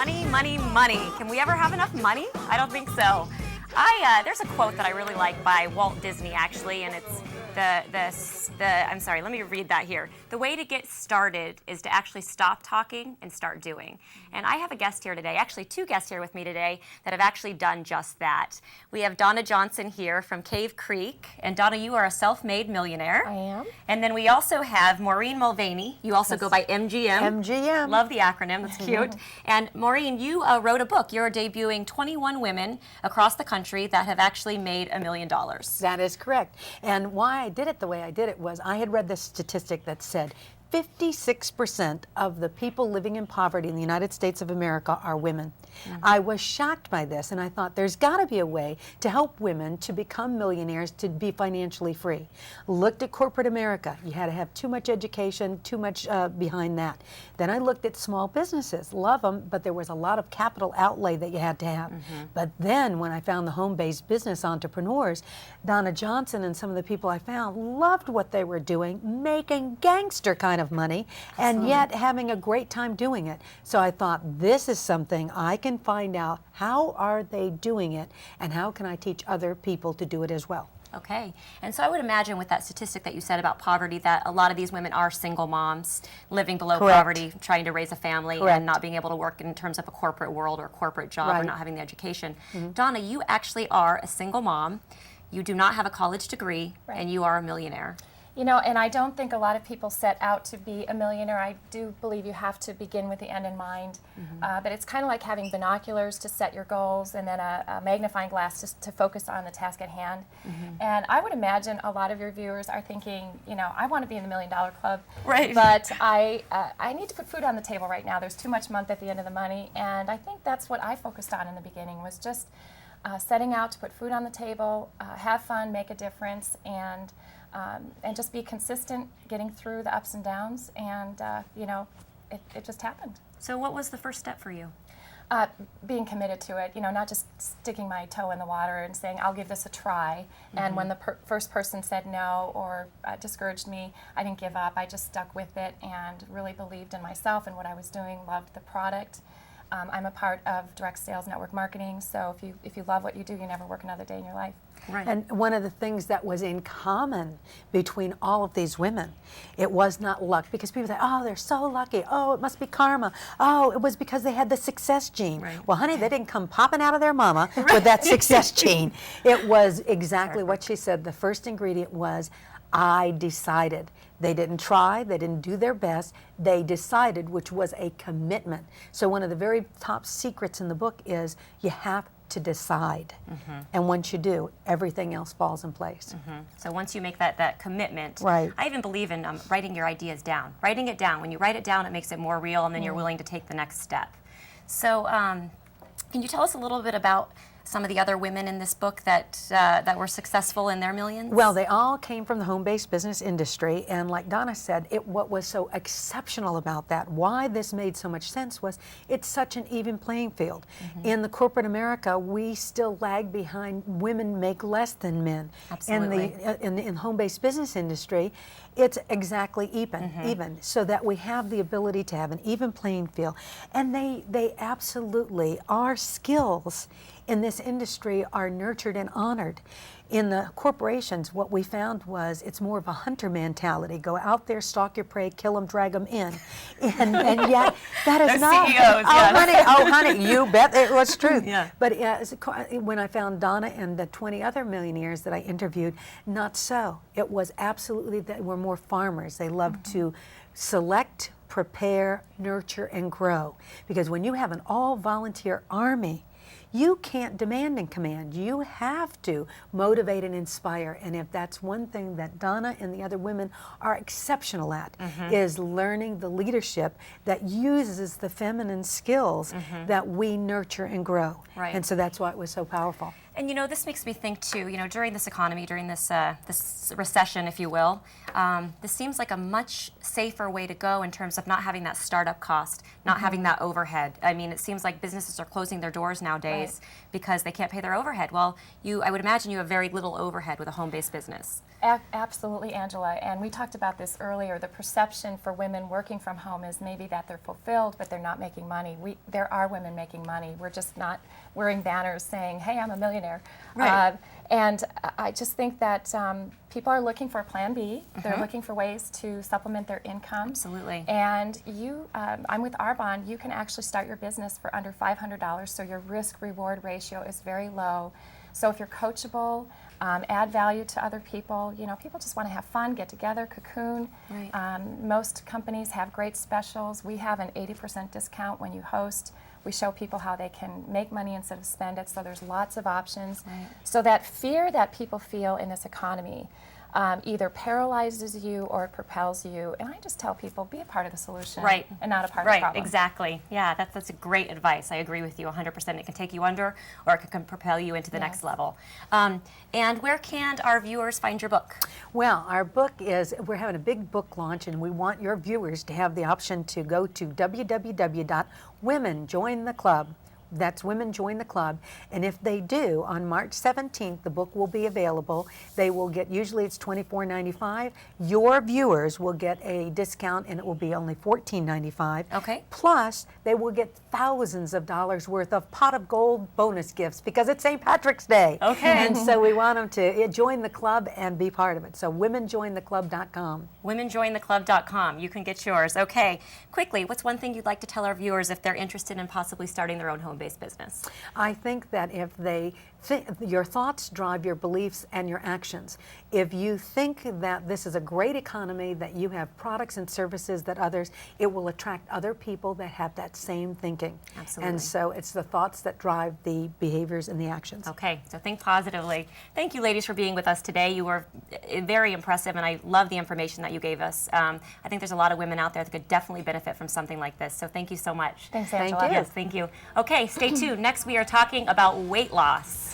Money, money, money. Can we ever have enough money? I don't think so. There's a quote that I really like by Walt Disney, actually, and it's I'm sorry, let me read that here. The way to get started is to actually stop talking and start doing. And I have a guest here today, actually two guests here with me today that have actually done just that. We have Donna Johnson here from Cave Creek. And Donna, you are a self-made millionaire. I am. And then we also have Maureen Mulvaney. You also go by MGM. MGM. Love the acronym, that's cute. And Maureen, you wrote a book. You're debuting 21 women across the country that have actually made $1 million. That is correct. And why I did it the way I did it was I had read this statistic that said 56% of the people living in poverty in the United States of America are women. I was shocked by this, and I thought there's got to be a way to help women to become millionaires, to be financially free. Looked at corporate America. You had to have too much education, too much behind that. Then I looked at small businesses. Love them, but there was a lot of capital outlay that you had to have. But then when I found the home-based business entrepreneurs, Donna Johnson and some of the people I found loved what they were doing, making gangster kind of money, and yet having a great time doing it. So I thought, this is something I can find out. How are they doing it, and how can I teach other people to do it as well? Okay, and so I would imagine with that statistic that you said about poverty that a lot of these women are single moms living below poverty, trying to raise a family and not being able to work in terms of a corporate world or a corporate job or not having the education. Donna, you actually are a single mom. You do not have a college degree, and you are a millionaire. You know, and I don't think a lot of people set out to be a millionaire. I do believe you have to begin with the end in mind. But it's kind of like having binoculars to set your goals and then a magnifying glass to focus on the task at hand. And I would imagine a lot of your viewers are thinking, you know, I want to be in the $1 Million Club, but I need to put food on the table right now. There's too much month at the end of the money. And I think that's what I focused on in the beginning, was just setting out to put food on the table, have fun, make a difference, and just be consistent, getting through the ups and downs, and you know, it just happened. So what was the first step for you? Being committed to it, you know, not just sticking my toe in the water and saying, I'll give this a try. And when the first person said no or discouraged me, I didn't give up. I just stuck with it and really believed in myself and what I was doing, loved the product. I'm a part of direct sales network marketing, so if you love what you do, you never work another day in your life. And one of the things that was in common between all of these women, it was not luck, because people say, oh, they're so lucky. Oh, it must be karma. Oh, it was because they had the success gene. Well, honey, they didn't come popping out of their mama with that success gene. It was exactly what she said. The first ingredient was, I decided. They didn't try, they didn't do their best, they decided, which was a commitment. So one of the very top secrets in the book is you have to decide. And once you do, everything else falls in place. So once you make that commitment, I even believe in writing your ideas down. Writing it down. When you write it down, it makes it more real, and then you're willing to take the next step. So can you tell us a little bit about some of the other women in this book that were successful in their millions? Well, they all came from the home-based business industry, and like Donna said, what was so exceptional about that, why this made so much sense, was it's such an even playing field. In the corporate America, we still lag behind. Women make less than men. Absolutely. In the home-based business industry, it's exactly even, so that we have the ability to have an even playing field. And they absolutely, our skills in this industry are nurtured and honored. In the corporations, what we found was it's more of a hunter mentality. Go out there, stalk your prey, kill them, drag them in. And yet, that is not. CEOs, honey, you bet it was truth. But when I found Donna and the 20 other millionaires that I interviewed, not so. It was absolutely, they were more farmers. They loved to select, prepare, nurture, and grow. Because when you have an all-volunteer army, you can't demand and command. You have to motivate and inspire. And if that's one thing that Donna and the other women are exceptional at, is learning the leadership that uses the feminine skills that we nurture and grow. And so that's why it was so powerful. And you know, this makes me think too, you know, during this economy, during this this recession, if you will, this seems like a much safer way to go in terms of not having that startup cost, not having that overhead. I mean, it seems like businesses are closing their doors nowadays because they can't pay their overhead. Well, I would imagine you have very little overhead with a home-based business. Absolutely, Angela. And we talked about this earlier. The perception for women working from home is maybe that they're fulfilled, but they're not making money. There are women making money. We're just not wearing banners saying, hey, I'm a millionaire. Right. And I just think that people are looking for a plan B. They're looking for ways to supplement their income. Absolutely. And I'm with Arbonne. You can actually start your business for under $500, so your risk-reward ratio is very low. So if you're coachable, add value to other people, you know, people just want to have fun, get together, cocoon. Right. Most companies have great specials. We have an 80% discount when you host. We show people how they can make money instead of spend it, so there's lots of options. Right. So that fear that people feel in this economy either paralyzes you or it propels you. And I just tell people, be a part of the solution and not a part of the problem. Right, exactly. Yeah, that's a great advice. I agree with you 100%. It can take you under or it can propel you into the next level. And where can our viewers find your book? Well, our book is, we're having a big book launch, and we want your viewers to have the option to go to www.womenjointheclub. That's Women Join the Club. And if they do, on March 17th, the book will be available. They will get, usually it's $24.95. Your viewers will get a discount, and it will be only $14.95. Okay. Plus, they will get thousands of dollars worth of pot of gold bonus gifts because it's St. Patrick's Day. Okay. And so we want them to join the club and be part of it. So womenjointheclub.com. Womenjointheclub.com. You can get yours. Okay. Quickly, what's one thing you'd like to tell our viewers if they're interested in possibly starting their own home-based business? I think that if they your thoughts drive your beliefs and your actions. If you think that this is a great economy, that you have products and services that others, it will attract other people that have that same thinking. Absolutely. And so it's the thoughts that drive the behaviors and the actions. Okay, so think positively. Thank you, ladies, for being with us today. You were very impressive, and I love the information that you gave us. I think there's a lot of women out there that could definitely benefit from something like this. So thank you so much. Thanks, Thank Angela. you. Yes, thank you. Okay, stay tuned. Next, we are talking about weight loss.